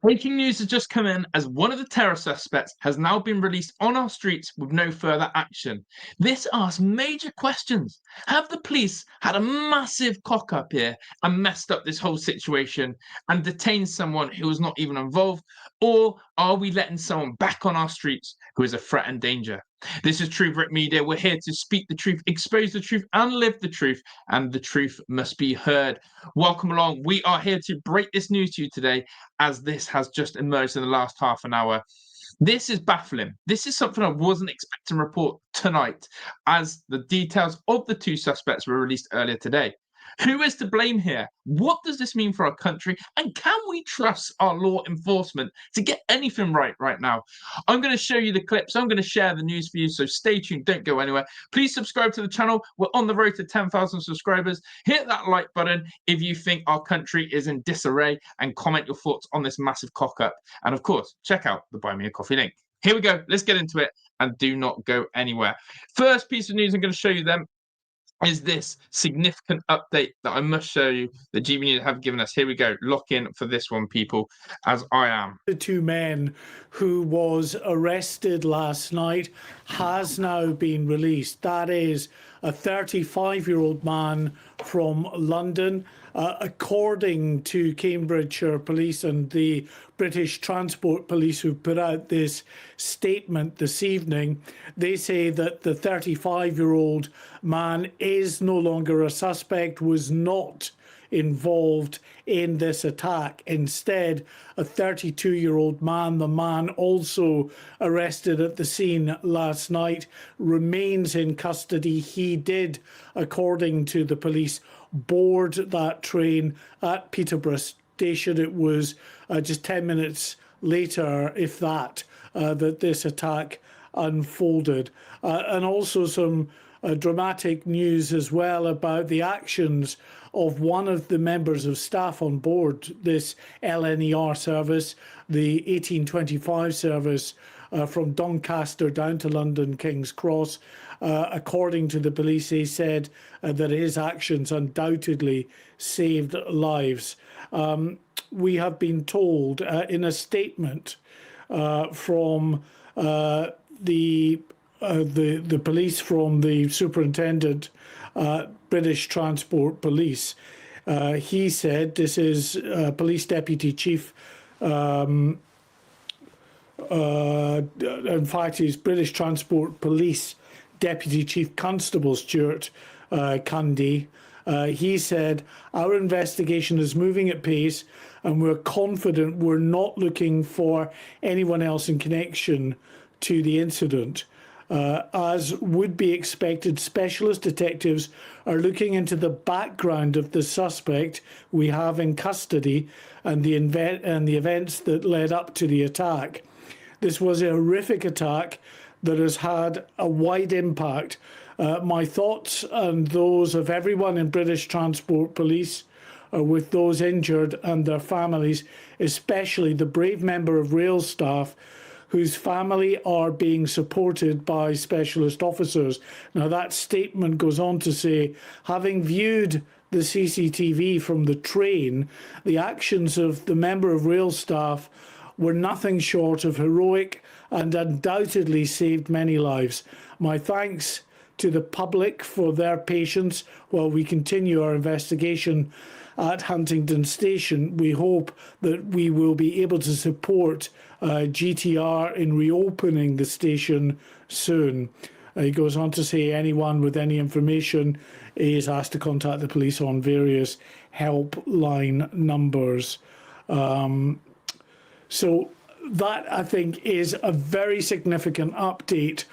Breaking news has just come in as one of the terror suspects has now been released on our streets with no further action. This asks major questions. Have the police had a massive cock up here and messed up this whole situation and detained someone who was not even involved? Or are we letting someone back on our streets who is a threat and danger? This is True Brit Media. We're here to speak the truth, expose the truth, and live the truth, and the truth must be heard. Welcome along. We are here to break this news to you today, as this has just emerged in the last half an hour. This is baffling. This is something I wasn't expecting to report tonight, as the details of the two suspects were released earlier today. Who is to blame here? What does this mean for our country? And can we trust our law enforcement to get anything right now? I'm going to show you the clips. I'm going to share the news for you. So stay tuned. Don't go anywhere. Please subscribe to the channel. We're on the road to 10,000 subscribers. Hit that like button if you think our country is in disarray, and comment your thoughts on this massive cock up. And of course, check out the Buy Me a Coffee link. Here we go. Let's get into it, and do not go anywhere. First piece of news I'm going to show you then is this significant update that I must show you that GB News have given us. Here we go. Lock in for this one, people, as I am. The two men who was arrested last night has now been released. That is a 35-year-old man from London. According to Cambridgeshire Police and the British Transport Police, who put out this statement this evening, they say that the 35-year-old man is no longer a suspect, was not involved in this attack. Instead, a 32-year-old man, the man also arrested at the scene last night, remains in custody. He did, according to the police, board that train at Peterborough Station. It was just 10 minutes later, if that, that this attack unfolded. And also some dramatic news as well about the actions of one of the members of staff on board this LNER service, the 1825 service from Doncaster down to London King's Cross. According to the police, they said that his actions undoubtedly saved lives. We have been told in a statement from the police, from the superintendent, British Transport Police. He said, this is Police Deputy Chief, in fact, he's British Transport Police Deputy Chief Constable Stuart Cundy. He said, our investigation is moving at pace and we're confident we're not looking for anyone else in connection to the incident. As would be expected, specialist detectives are looking into the background of the suspect we have in custody and the events that led up to the attack. This was a horrific attack that has had a wide impact. My thoughts and those of everyone in British Transport Police are with those injured and their families, especially the brave member of rail staff whose family are being supported by specialist officers. Now, that statement goes on to say, having viewed the CCTV from the train, the actions of the member of rail staff were nothing short of heroic and undoubtedly saved many lives. My thanks to the public for their patience while we continue our investigation at Huntingdon Station. We hope that we will be able to support GTR in reopening the station soon. He goes on to say anyone with any information is asked to contact the police on various helpline numbers. So that, I think, is a very significant update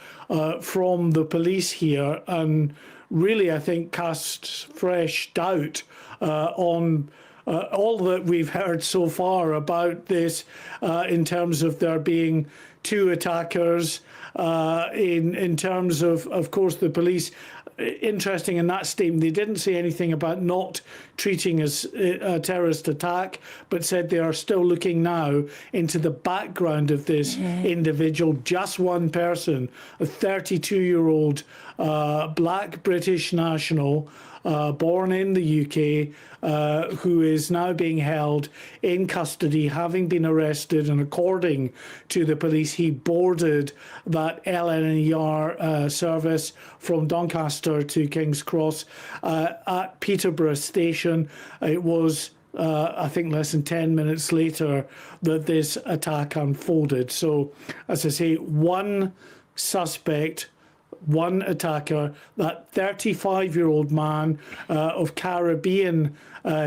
from the police here, and really, I think, casts fresh doubt on all that we've heard so far about this, in terms of there being two attackers, in terms of course, the police. Interesting in that statement, they didn't say anything about not treating as a terrorist attack, but said they are still looking now into the background of this individual. Just one person, a 32-year-old black British national, born in the UK, who is now being held in custody, having been arrested. And according to the police, he boarded that LNER service from Doncaster to King's Cross at Peterborough Station. It was I think less than 10 minutes later that this attack unfolded. So, as I say, one suspect, one attacker, that 35-year-old man of Caribbean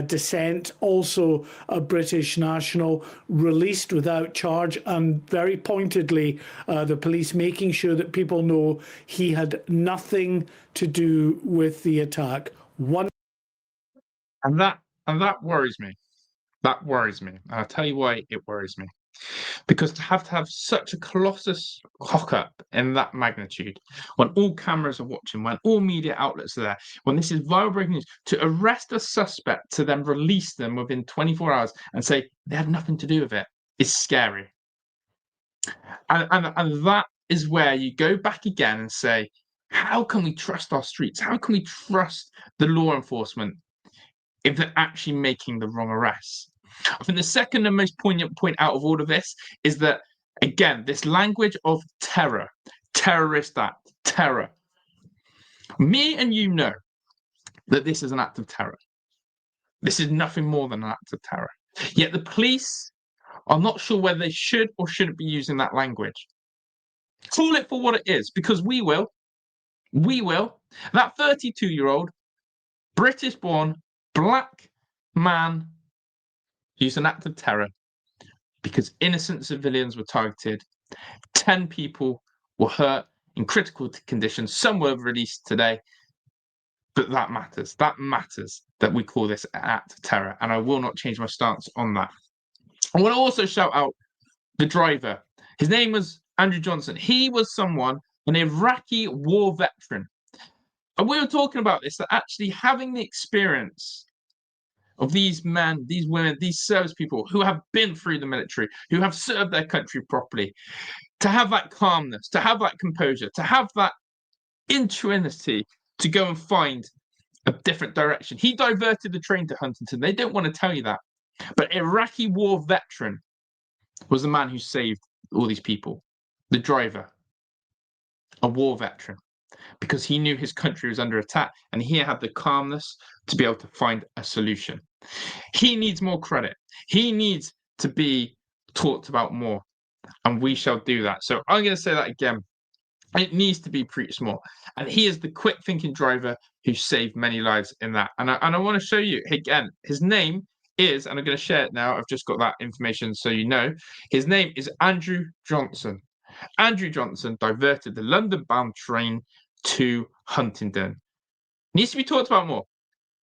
descent, also a British national, released without charge, and very pointedly, the police making sure that people know he had nothing to do with the attack. And that worries me. That worries me. And I'll tell you why it worries me. Because to have such a colossus cock up in that magnitude, when all cameras are watching, when all media outlets are there, when this is viral breaking news, to arrest a suspect to then release them within 24 hours and say they had nothing to do with it is scary. And that is where you go back again and say, how can we trust our streets? How can we trust the law enforcement if they're actually making the wrong arrests? I think the second and most poignant point out of all of this is that, again, this language of terror, terrorist act, terror. Me and you know that this is an act of terror. This is nothing more than an act of terror. Yet the police are not sure whether they should or shouldn't be using that language. Call it for what it is, because we will. We will. That 32-year-old, British-born, black man used an act of terror because innocent civilians were targeted. 10 people were hurt in critical conditions. Some were released today. But that matters. That matters that we call this an act of terror. And I will not change my stance on that. I want to also shout out the driver. His name was Andrew Johnson. He was someone, an Iraqi war veteran. And we were talking about this, that actually having the experience of these men, these women, these service people who have been through the military, who have served their country properly, to have that calmness, to have that composure, to have that ingenuity to go and find a different direction. He diverted the train to Huntingdon. They don't want to tell you that. But Iraqi war veteran was the man who saved all these people. The driver, a war veteran, because he knew his country was under attack and he had the calmness to be able to find a solution. He needs more credit. He needs to be talked about more, and we shall do that. So I'm going to say that again. It needs to be preached more. And he is the quick thinking driver who saved many lives in that. And I want to show you again, his name is, and I'm going to share it now. I've just got that information so you know. His name is Andrew Johnson. Andrew Johnson diverted the London bound train to Huntingdon. Needs to be talked about more.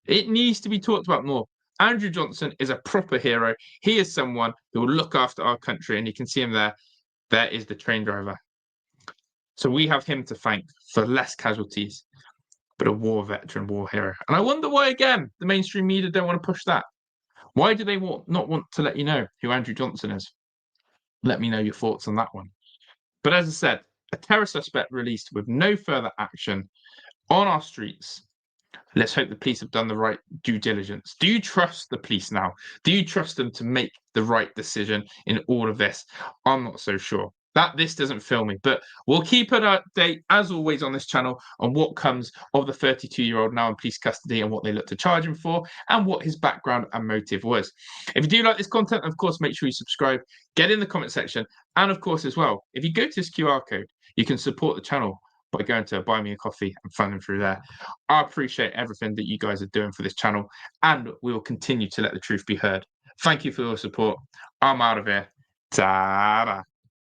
It needs to be talked about more. Andrew Johnson is a proper hero. He is someone who will look after our country, and you can see him there. There is the train driver. So we have him to thank for less casualties, but a war veteran, war hero. And I wonder why, again, the mainstream media don't want to push that. Why do they not want to let you know who Andrew Johnson is? Let me know your thoughts on that one. But as I said, a terror suspect released with no further action on our streets. Let's hope the police have done the right due diligence. Do you trust the police now? Do you trust them to make the right decision in all of this? I'm not so sure. This doesn't fill me, but we'll keep an update as always on this channel on what comes of the 32-year-old now in police custody and what they look to charge him for and what his background and motive was. If you do like this content, of course, make sure you subscribe, get in the comment section, and of course as well, if you go to this QR code, you can support the channel by going to buy me a coffee and funding through there. I appreciate everything that you guys are doing for this channel, and we will continue to let the truth be heard. Thank you for your support. I'm out of here. Ta-da.